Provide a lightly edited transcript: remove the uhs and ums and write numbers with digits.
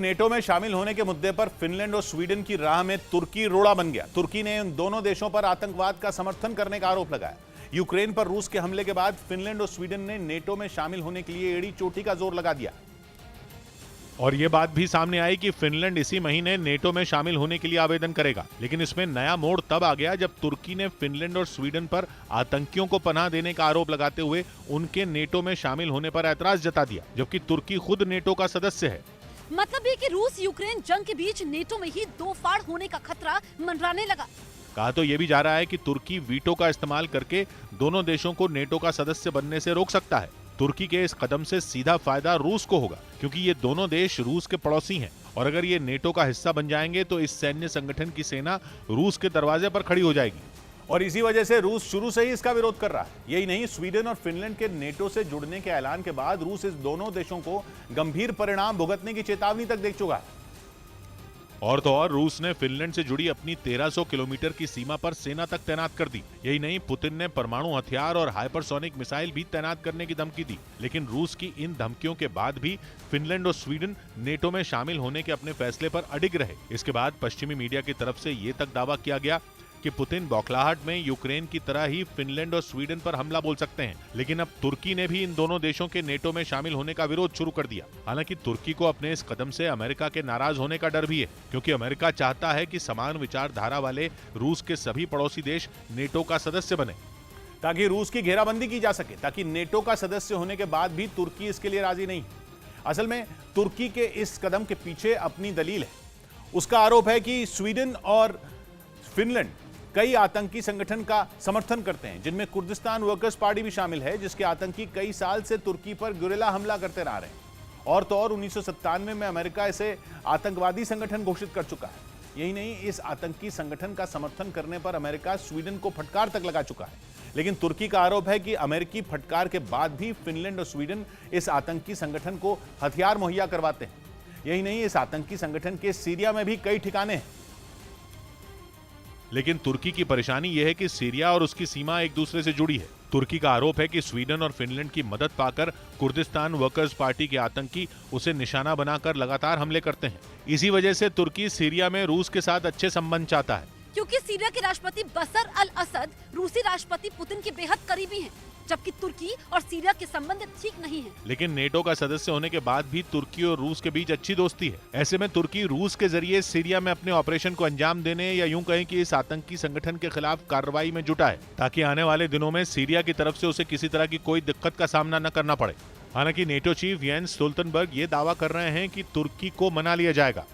NATO में शामिल होने के मुद्दे पर फिनलैंड और स्वीडन की राह में तुर्की रोड़ा बन गया। तुर्की ने इन दोनों देशों पर आतंकवाद का समर्थन करने का आरोप लगाया। यूक्रेन पर रूस के हमले के बाद फिनलैंड और स्वीडन ने नेटो में शामिल होने के लिए एड़ी चोटी का जोर लगा दिया। और ये बात भी सामने आई कि फिनलैंड इसी महीने नेटो में शामिल होने के लिए आवेदन करेगा। लेकिन इसमें नया मोड़ तब आ गया जब तुर्की ने फिनलैंड और स्वीडन पर आतंकियों को पनाह देने का आरोप लगाते हुए उनके नेटो में शामिल होने पर ऐतराज जता दिया, जबकि तुर्की खुद नेटो का सदस्य है। मतलब ये कि रूस यूक्रेन जंग के बीच नेटो में ही दो फाड़ होने का खतरा मंडराने लगा। कहा तो ये भी जा रहा है कि तुर्की वीटो का इस्तेमाल करके दोनों देशों को नेटो का सदस्य बनने से रोक सकता है। तुर्की के इस कदम से सीधा फायदा रूस को होगा, क्योंकि ये दोनों देश रूस के पड़ोसी हैं और अगर ये नेटो का हिस्सा बन जाएंगे तो इस सैन्य संगठन की सेना रूस के दरवाजे पर खड़ी हो जाएगी। और इसी वजह से रूस शुरू से ही इसका विरोध कर रहा है। यही नहीं, स्वीडन और फिनलैंड के नेटो से जुड़ने के ऐलान के बाद रूस इस दोनों देशों को गंभीर परिणाम भुगतने की चेतावनी तक दे चुका है। और तो और रूस ने फिनलैंड से जुड़ी अपनी 1300 किलोमीटर की सीमा पर सेना तक तैनात कर दी। यही नहीं, पुतिन ने परमाणु हथियार और हाइपरसोनिक मिसाइल भी तैनात करने की धमकी दी। लेकिन रूस की इन धमकियों के बाद भी फिनलैंड और स्वीडन नेटो में शामिल होने के अपने फैसले पर अडिग रहे। इसके बाद पश्चिमी मीडिया की तरफ से ये तक दावा किया गया कि पुतिन बौखलाहट में यूक्रेन की तरह ही फिनलैंड और स्वीडन पर हमला बोल सकते हैं। लेकिन अब तुर्की ने भी इन दोनों देशों के नेटो में शामिल होने का विरोध शुरू कर दिया। हालांकि तुर्की को अपने इस कदम से अमेरिका के नाराज होने का डर भी है, क्योंकि अमेरिका चाहता है कि समान विचारधारा वाले रूस के सभी पड़ोसी देश नेटो का सदस्य बने, ताकि रूस की घेराबंदी की जा सके। ताकि नेटो का सदस्य होने के बाद भी तुर्की इसके लिए राजी नहीं। असल में तुर्की के इस कदम के पीछे अपनी दलील है। उसका आरोप है कि स्वीडन और फिनलैंड कई आतंकी संगठन का समर्थन करते हैं, जिनमें कुर्दिस्तान वर्कर्स पार्टी भी शामिल है, जिसके आतंकी कई साल से तुर्की पर गुरिल्ला हमला करते रह रहे हैं। और तो और 1997 में अमेरिका इसे आतंकवादी संगठन घोषित कर चुका है। यही नहीं, इस आतंकी संगठन का समर्थन करने पर अमेरिका स्वीडन को फटकार तक लगा चुका है। लेकिन तुर्की का आरोप है कि अमेरिकी फटकार के बाद भी फिनलैंड और स्वीडन इस आतंकी संगठन को हथियार मुहैया करवाते हैं। यही नहीं, इस आतंकी संगठन के सीरिया में भी कई ठिकाने हैं। लेकिन तुर्की की परेशानी यह है कि सीरिया और उसकी सीमा एक दूसरे से जुड़ी है। तुर्की का आरोप है कि स्वीडन और फिनलैंड की मदद पाकर कुर्दिस्तान वर्कर्स पार्टी के आतंकी उसे निशाना बनाकर लगातार हमले करते हैं। इसी वजह से तुर्की सीरिया में रूस के साथ अच्छे संबंध चाहता है, क्योंकि सीरिया के राष्ट्रपति बशर अल असद रूसी राष्ट्रपति पुतिन के बेहद करीबी हैं, जबकि तुर्की और सीरिया के संबंध ठीक नहीं हैं। लेकिन नेटो का सदस्य होने के बाद भी तुर्की और रूस के बीच अच्छी दोस्ती है। ऐसे में तुर्की रूस के जरिए सीरिया में अपने ऑपरेशन को अंजाम देने या यूं कहें कि इस आतंकी संगठन के खिलाफ कार्रवाई में जुटा है, ताकि आने वाले दिनों में सीरिया की तरफ से उसे किसी तरह की कोई दिक्कत का सामना न करना पड़े। हालांकि नेटो चीफ येंस स्टोल्टनबर्ग ये दावा कर रहे हैं कि तुर्की को मना लिया जाएगा।